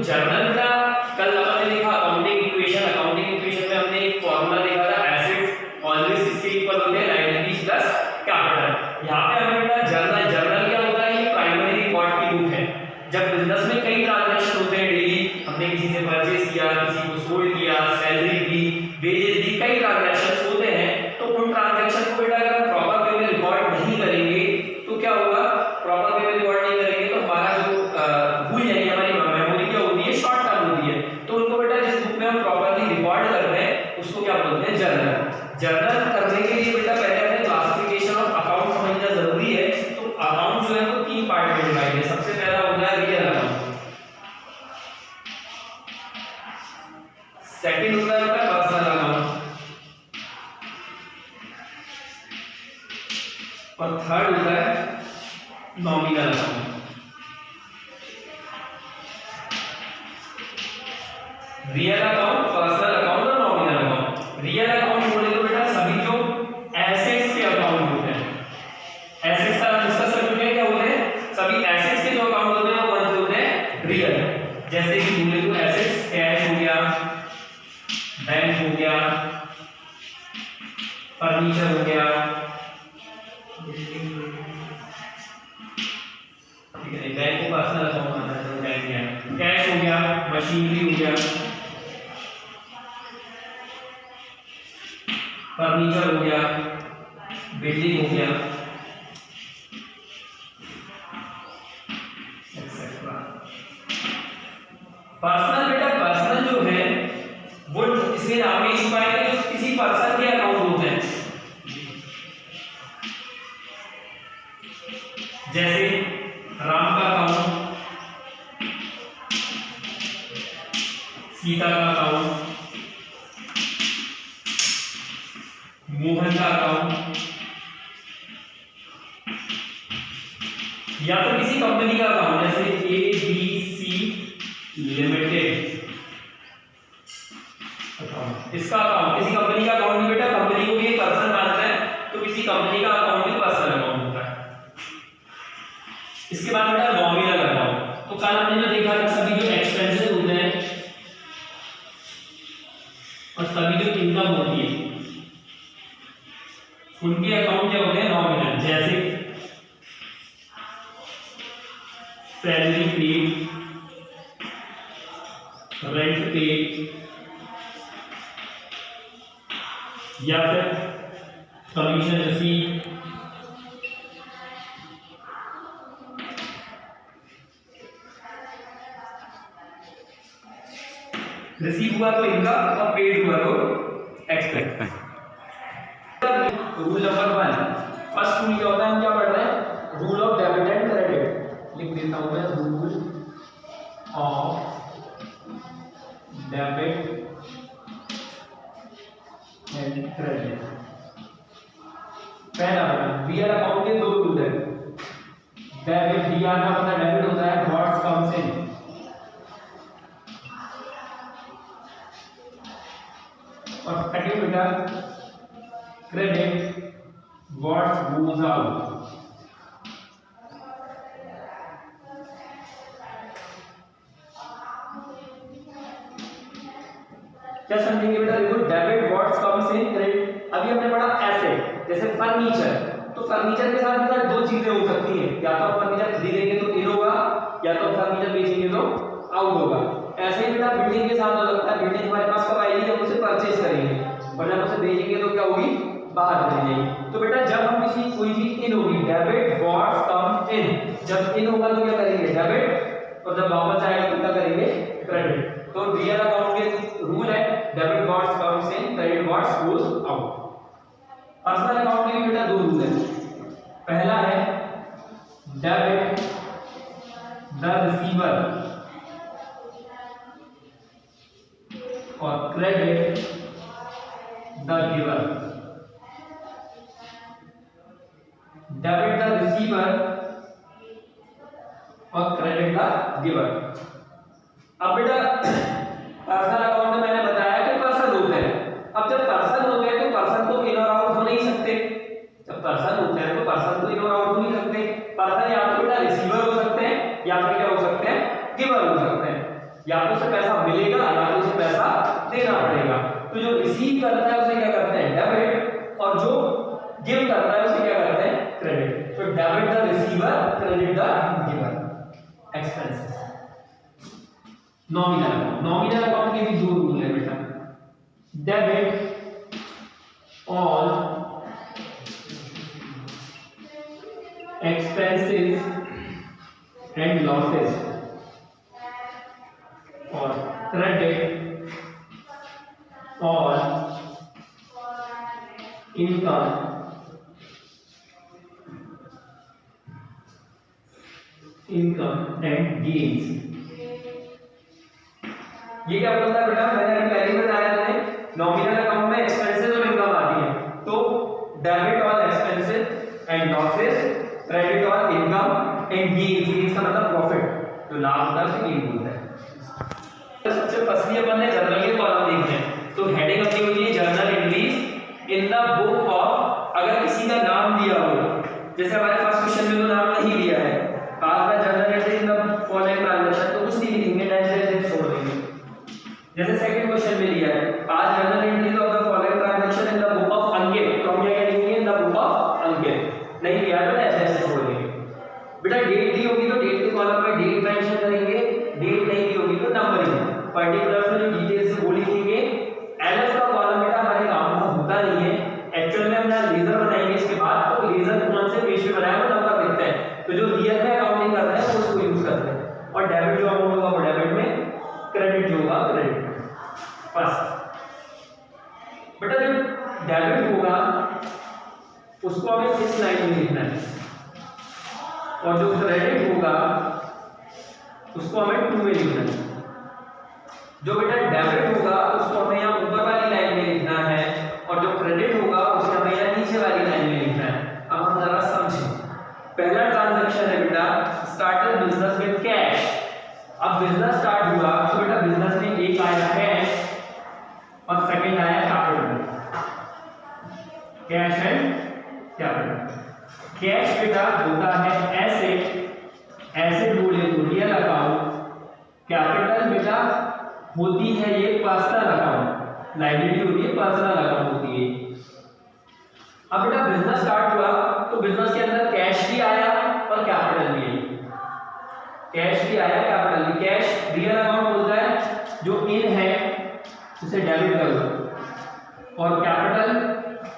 Journal का कल हमने देखा अकाउंटिंग इक्वेशन में हमने एक फॉर्मूला देखा था एसेट्स ऑलवेज किसके इक्वल होते हैं लायबिलिटीज प्लस कैपिटल। यहाँ पे हमें मिला जर्नल क्या होता है, ये प्राइमरी रिकॉर्ड की बुक है। जब बिजनेस में कई ट्रांजैक्शन होते हैं डेली, हमने किसी से परचेज किया, किसी को सोल्ड किया, सैलरी दी, वेजेस दी, कई ट्रांजैक्शन होते हैं, तो उन ट्रांजैक्शन को बेटा अगर प्रॉपर वे में रिकॉर्ड नहीं करेंगे तो क्या होगा, प्रॉपर वे में रिकॉर्ड नहीं करेंगे तो हमारा जो भूल जाएगी, हमारी मेमोरी क्या होती है, शॉर्ट टर्म होती है। तो उनको बेटा जिस बुक में हम प्रॉपर्ली रिकॉर्ड कर रहे हैं उसको क्या बोलते हैं, जर्नल करने के लिए बेटा पहले हमें क्लासिफिकेशन ऑफ अकाउंट समझना जरूरी है। तो अकाउंट जो है वो तीन पार्ट में डिवाइड है। सबसे पहला होता है रियल अकाउंट, सेकंड होता है पर्सनल अकाउंट, और थर्ड होता है nominal account. Real account, personal account और नॉमिनल अकाउंट। रियल अकाउंट बोले तो बेटा सभी जो एसेट्स के अकाउंट होते हैं, एसेट्स का इसका सर्टिफिकेट क्या होते हैं, सभी एसेट्स के जो अकाउंट होते हैं वो कौन से होते हैं, रियल। जैसे कि बोले तो एसेट्स कैश हो गया, बैंक हो गया, फर्नीचर हो गया, ठीक है, बैंक को पर्सनल अकाउंट माना जाता है, कैश हो गया, मशीनरी हो गया, फर्नीचर हो गया, बिल्डिंग हो गया, एक्सेट्रा। पर्सनल बेटा पर्सनल जो है वो इसके नाम में छुपा है जो किसी पर्सन के अकाउंट होते हैं। जैसे राम का अकाउंट, सीता का अकाउंट, मोहन का अकाउंट, या तो किसी कंपनी का अकाउंट जैसे ABC लिमिटेड अकाउंट, इसका अकाउंट किसी कंपनी का अकाउंट भी बेटा, कंपनी को भी एक पर्सन मानता है तो किसी कंपनी का अकाउंट भी पर्सनल अकाउंट होता है। इसके बाद बेटा नॉमिनल अकाउंट। तो कल हमने जो देखा था सभी जो एक्सपेंसेस होते हैं और सभी जो इनकम होती है उनके अकाउंट क्या होते हैं, नॉमिनल। जैसे सैलरी पेड, रेंट पेड, या फिर कमीशन रिसीव, रिसीव हुआ तो इनकम और पेड हुआ तो expense. Rule number 1, first rule क्या होता है, हम क्या पढ़ रहे हैं, rule of debit and credit. लिख देता हूं मैं, rule of debit and credit. पहला रियल अकाउंट के दो रूल है। डेबिट, डीआर का मतलब डेबिट होता है व्हाट्स कम्स इन, और सेकंड बेटा क्रेडिट व्हाट्स गोज आउट। क्या समझेंगे बेटा, देखो debit what's comes in, credit. अभी हमने पढ़ा एसेट, जैसे फर्नीचर, तो फर्नीचर के साथ बेटा दो चीजें हो सकती हैं, या तो फर्नीचर खरीदेंगे तो इन होगा, या तो फर्नीचर बेचेंगे तो आउट होगा। ऐसे ही बेटा बिल्डिंग के साथ हो सकता है, बिल्डिंग हमारे पास कब आएगी, जब उसे परचेज करेंगे, और जब उसे बेचेंगे तो क्या होगी, बाहर चली जाएगी। तो बेटा जब हम किसी कोई चीज इन होगी, डेबिट व्हाट्स कम्स इन, जब इन होगा तो क्या करेंगे, डेबिट, और जब वापस आएगा तो क्या करेंगे, क्रेडिट। तो रियल अकाउंट के रूल है debit what's comes in, credit what's goes out. Personal account के भी बेटा दो रूल है। पहला है डेबिट द रिसीवर और credit the giver. Debit the receiver और क्रेडिट द गिवर। अब बेटा पर्सनल अकाउंट में मैंने बताया कि पर्सन होते हैं। अब जब पर्सन होते हैं तो पर्सन तो इन और आउट हो नहीं सकते। जब पर्सन होते हैं तो पर्सन तो इन और आउट हो नहीं सकते। पर्सन या तो बेटा रिसीवर हो सकते हैं या फिर क्या हो सकते हैं, गिवर हो सकते हैं। या तो उसे पैसा मिलेगा या तो उसे पैसा देना पड़ेगा। तो जो रिसीव करता है उसे क्या करते हैं डेबिट, और जो गिव करता है उसे क्या करते हैं क्रेडिट। तो debit the receiver, credit the giver. Expenses. Nominal account के भी दो रूल है बेटा, debit all expenses and losses और credit all income and gains. ये क्या बोलता है बेटा, मैंने अभी पहले ही बताया था, नॉमिनल अकाउंट में एक्सपेंसेस और इनकम आती है, तो debit all expenses and losses, credit all income and gains. Gains का मतलब प्रॉफिट, जो लाभ होता है उसे गेन बोलते हैं। सबसे फर्स्टली अपन ने जर्नल के कॉलम देखने हैं, तो हेडिंग अपनी होती है journal entries in the book of. अगर किसी का नाम दिया हो, जैसे हमारे फर्स्ट क्वेश्चन में तो नाम नहीं दिया है, pass the journal entry in the following transaction, तो कुछ नहीं लिखेंगे, डायरेक्ट छोड़ देंगे। जैसे सेकंड क्वेश्चन में दिया है pass journal entries of the following transaction in the book of Ankit, तो हम क्या लिखेंगे in the book of Ankit. नहीं दिया तो ऐसे छोड़ देंगे। बेटा डेट दी होगी तो डेट के कॉलम में डेट मेंशन करेंगे, डेट नहीं दी होगी तो नंबरिंग, पर्टिकुलर में जो डिटेल्स वो लिखेंगे। एलएफ का कॉलम बेटा हमारे काम में होता नहीं है, एक्चुअल में हम ना लेजर बनाएंगे इसके बाद, तो लेजर कौन से पेज पे बनाया वो नंबर लिखते हैं, तो जो रियल में अकाउंटिंग करते हैं वो उसको यूज करते हैं। और डेबिट जो अमाउंट होगा वो डेबिट में, क्रेडिट जो होगा क्रेडिट में। फर्स्ट बेटा जो डेबिट होगा उसको हमें इस लाइन में लिखना है, और जो क्रेडिट होगा उसको हमें 2 में लिखना है। जो बेटा डेबिट होगा उसको हमें यहाँ ऊपर वाली लाइन में लिखना है, और जो क्रेडिट होगा उसे हमें यहाँ नीचे वाली लाइन में लिखना है। अब हम जरा समझें। पहला ट्रांजैक्शन है बेटा स्टार्टेड बिजनेस विद कैश। अब बिजनेस स्टार्ट हुआ तो बेटा बिजनेस में एक आया कैश और सेकंड आया capital, cash and capital. Cash बेटा होता है एसेट, एसेट बोले तो रियल अकाउंट। कैपिटल बेटा होती है ये पर्सनल अकाउंट, लायबिलिटी होती है पर्सनल अकाउंट होती है। अब बेटा बिजनेस स्टार्ट हुआ तो बिजनेस के अंदर कैश भी आया और कैपिटल भी आई, कैश भी आया कैपिटल भी। कैश रियल अकाउंट बोलता है, जो इन है उसे डेबिट कर दो, और capital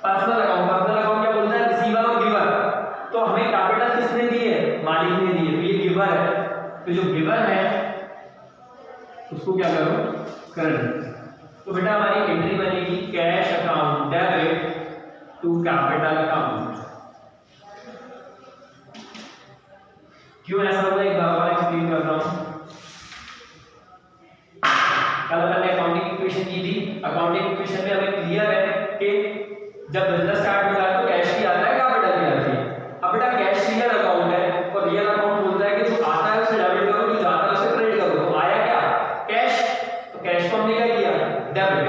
personal account, personal account क्या बोलता है रिसीवर और गिवर। तो हमें कैपिटल किसने दी है, मालिक ने दी है, तो ये गिवर है। तो जो गिवर है उसको क्या करो क्रेडिट। तो बेटा हमारी एंट्री बनेगी cash account debit to capital account. क्यों ऐसा होगा एक बार और एक्सप्लेन कर रहा हूं। कल मैंने अकाउंटिंग इक्वेशन की थी, अकाउंटिंग इक्वेशन में हमें क्लियर है कि जब बिजनेस स्टार्ट होता है तो कैश भी आता है कैपिटल भी आती है। अब बेटा कैश रियल अकाउंट है और रियल अकाउंट बोलता है कि जो आता है उसे डेबिट करो, जो जाता है उसे क्रेडिट करो। तो आया क्या कैश, तो कैश को हमने क्या किया डेबिट।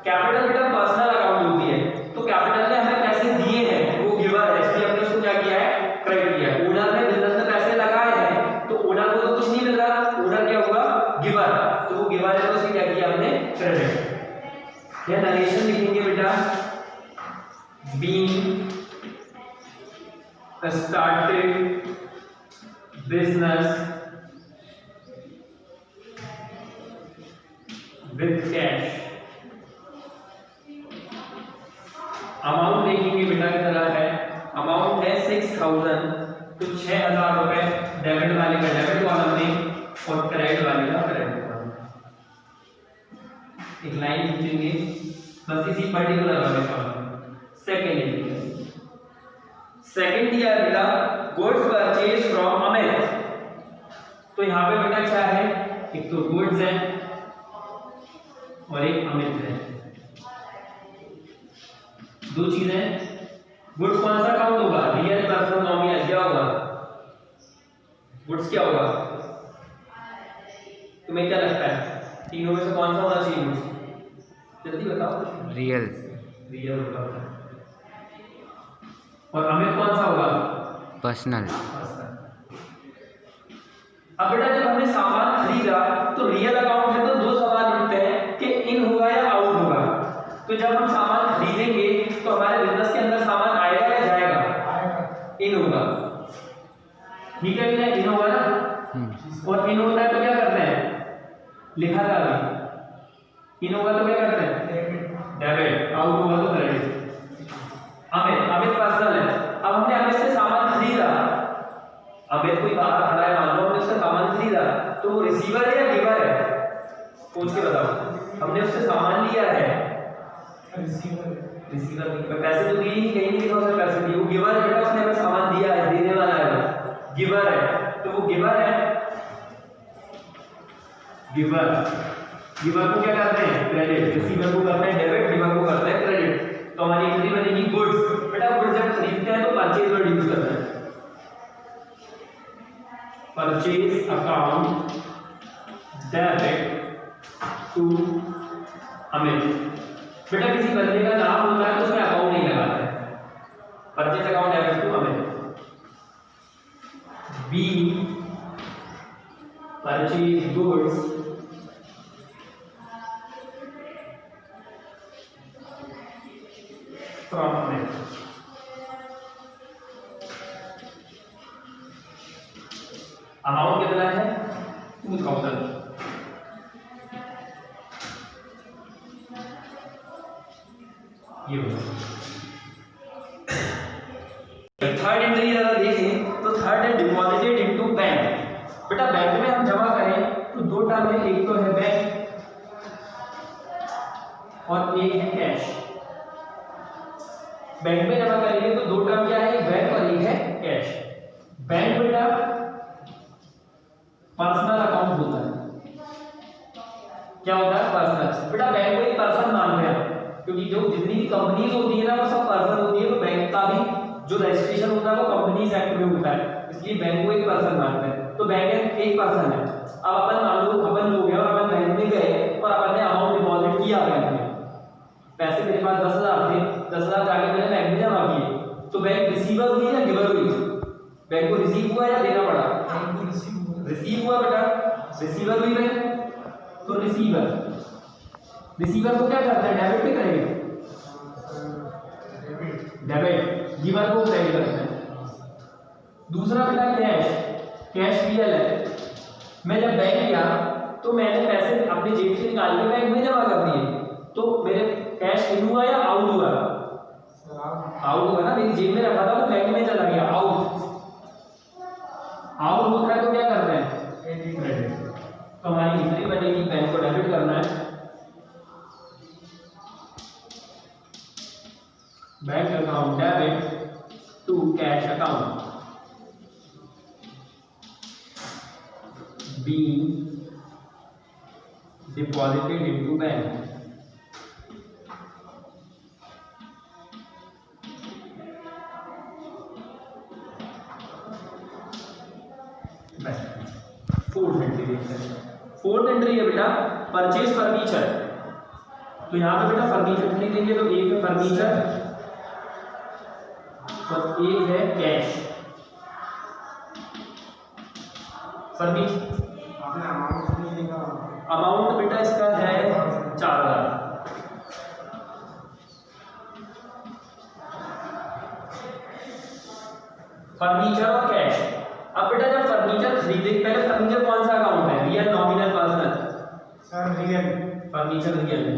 कैपिटल बेटा पर्सनल अकाउंट होती है, तो कैपिटल ने हमें पैसे दिए हैं, वो गिवर है, इसलिए हमने उसको क्या किया है क्रेडिट किया। ओनर ने बिजनेस में पैसे लगाए हैं तो ओनर को तो कुछ नहीं मिल रहा, ओनर क्या होगा गिवर, तो वो गिवर है तो उसे क्या किया हमने क्रेडिट। यह नरेशन लिखेंगे बेटा being started business with cash। Amount देखेंगे बेटा की तरह है, अमाउंट है 6000, तो 6000 रुपए डेबिट वाले का डेबिट कॉलम में और क्रेडिट वाले का क्रेडिट कॉलम। एक लाइन खींचेंगे बस इसी पर्टिकुलर वाले कॉलम। सेकंड दिया है बेटा गुड्स परचेज फ्रॉम अमित। तो यहाँ पे बेटा क्या है, एक तो गुड्स है और एक अमित है, दो चीजें। गुड्स कौन सा काउंट होगा, रियल पर्सनल नॉमिनल, क्या होगा गुड्स क्या होगा, तुम्हें क्या लगता है तीनों में से कौन सा होना चाहिए गुड्स, जल्दी बताओ। रियल, रियल होगा। और अमित कौन सा होगा पर्सनल। अब बेटा जब हमने सामान खरीदा तो रियल अकाउंट जब हम सामान खरीदेंगे तो हमारे बिजनेस के अंदर सामान आएगा या जाएगा? इन होगा, ठीक है भैया, इन होगा ना। और इन होता है तो क्या करते हैं? लिखा था अभी, इन होगा तो क्या करते हैं? डेबिट। आउट होगा तो क्रेडिट। अमित पर्सनल है, अब हमने अमित से सामान खरीदा, अमित कोई बाहर खड़ा है, मान लो हमने उससे सामान खरीदा, तो वो रिसीवर है या गिवर है? पूछ के बताओ। हमने उससे सामान लिया है, रिसीवर पैसे तो दिए नहीं, कहीं नहीं लिखा उसने पैसे दिए, वो गिवर है बेटा, उसने हमें सामान दिया है, देने वाला है, गिवर है, तो वो गिवर है। गिवर को क्या करते हैं? क्रेडिट। रिसीवर को करते हैं डेबिट, गिवर को करते हैं क्रेडिट। तो हमारी एंट्री बनेगी गुड्स। बेटा गुड्स जब खरीदते हैं तो परचेज वर्ड यूज करते हैं, purchase account debit to Amit. बेटा किसी बंदे का नाम होता है तो उसमें अकाउंट नहीं लगाते हैं, purchase account debit to Amit. Be purchase goods from Amit. Amount कितना है? 2000। ये थर्ड एंट्री अगर देखें तो थर्ड है डिपॉजिटेड इनटू बैंक। बेटा बैंक में हम जमा करें तो दो टर्म है, एक तो है बैंक और एक है कैश। बैंक में जमा करेंगे तो दो टर्म क्या है? एक बैंक और एक है कैश। बैंक बेटा पर्सनल अकाउंट होता है, क्या होता है? पर्सनल। बेटा बैंक को एक पर्सन मानते हैं, क्योंकि जो जितनी भी कंपनीज होती है ना वो सब पर्सन होती है, तो बैंक का भी जो रजिस्ट्रेशन होता है वो कंपनीज एक्ट में होता है, इसलिए बैंक को एक पर्सन मानते हैं। तो बैंक एक पर्सन है। अब अपन मान लो अपन लोग हैं और अपन बैंक में गए और अपन ने अमाउंट डिपॉजिट किया बैंक में, पैसे मेरे पास 10,000 थे, 10,000 जाके मैंने बैंक में जमा किए, तो बैंक रिसीवर हुई या गिवर हुई? बैंक को रिसीव हुआ या देना पड़ा? बैंक को रिसीव हुआ बेटा, रिसीवर हुई बैंक, तो रिसीवर को क्या करते हैं? डेबिट पे करेंगे, डेबिट। गिवर को क्रेडिट करते हैं। दूसरा बेटा कैश, कैश रियल है। मैं जब बैंक गया तो मैंने पैसे अपनी जेब से निकाल के बैंक में जमा कर दिए, तो मेरे कैश इन हुआ या आउट हुआ? आउट हुआ ना, मेरी जेब में रखा था वो बैंक में चला गया, आउट। आउट होता है तो क्या करते हैं? क्रेडिट। तो हमारी एंट्री बनेगी बैंक को डेबिट करना है, bank account debit to cash account. Be deposited into bank. Fourth entry देखते हैं। फोर्थ एंट्री है बेटा परचेज फर्नीचर। तो यहाँ पे बेटा फर्नीचर खरीदेंगे तो एक है फर्नीचर और एक है कैश। फर्नीचर अमाउंट बेटा इसका है 4,000। फर्नीचर और कैश। अब बेटा जब फर्नीचर खरीदे, पहले फर्नीचर कौन सा अकाउंट है? Real, nominal, personal? Sir real. Furniture real है,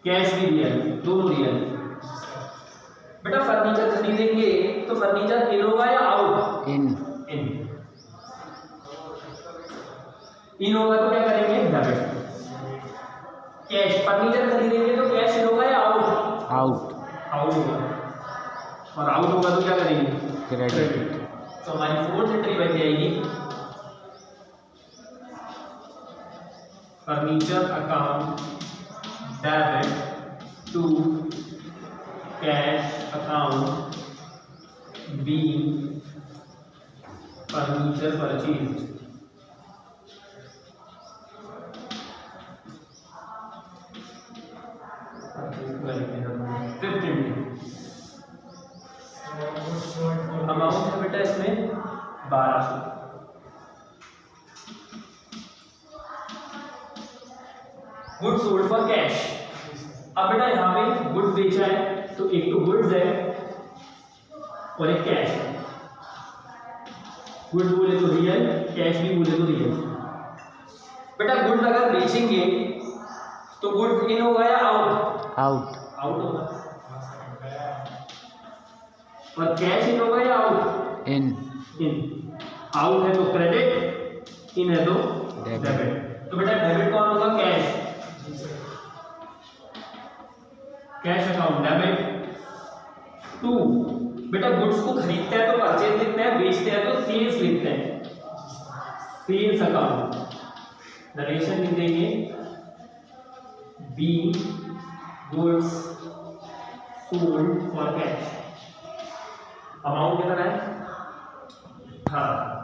कैश भी रियल, दोनों रियल। बेटा फर्नीचर खरीदेंगे तो फर्नीचर इन होगा या आउट? इन। इन होगा तो क्या करेंगे? डेबिट। कैश, फर्नीचर खरीदेंगे तो कैश इन होगा या आउट? आउट होगा। और आउट होगा तो क्या करेंगे? क्रेडिट। तो हमारी फोर्थ एंट्री बन जाएगी furniture account debit to cash account be furniture purchase. Fifth entry amount है बेटा इसमें 1200। Good sold for cash. अब बेटा यहाँ पे गुड्स बेचा है तो एक तो गुड्स है और एक कैश है। गुड्स बोले तो रियल, कैश भी बोले तो रियल। बेटा गुड्स अगर बेचेंगे तो गुड्स इन होगा या आउट? आउट। आउट होगा। और कैश इन होगा या आउट? इन। इन। आउट है तो क्रेडिट, इन है तो डेबिट। तो बेटा डेबिट कौन होगा? कैश। Cash account debit. 2 बेटा गुड्स को खरीदते हैं तो परचेज लिखते हैं, बेचते हैं तो सेल्स लिखते हैं। सेल्स अकाउंट नरेशन लिख देंगे be goods sold for cash. Amount कितना है? हाँ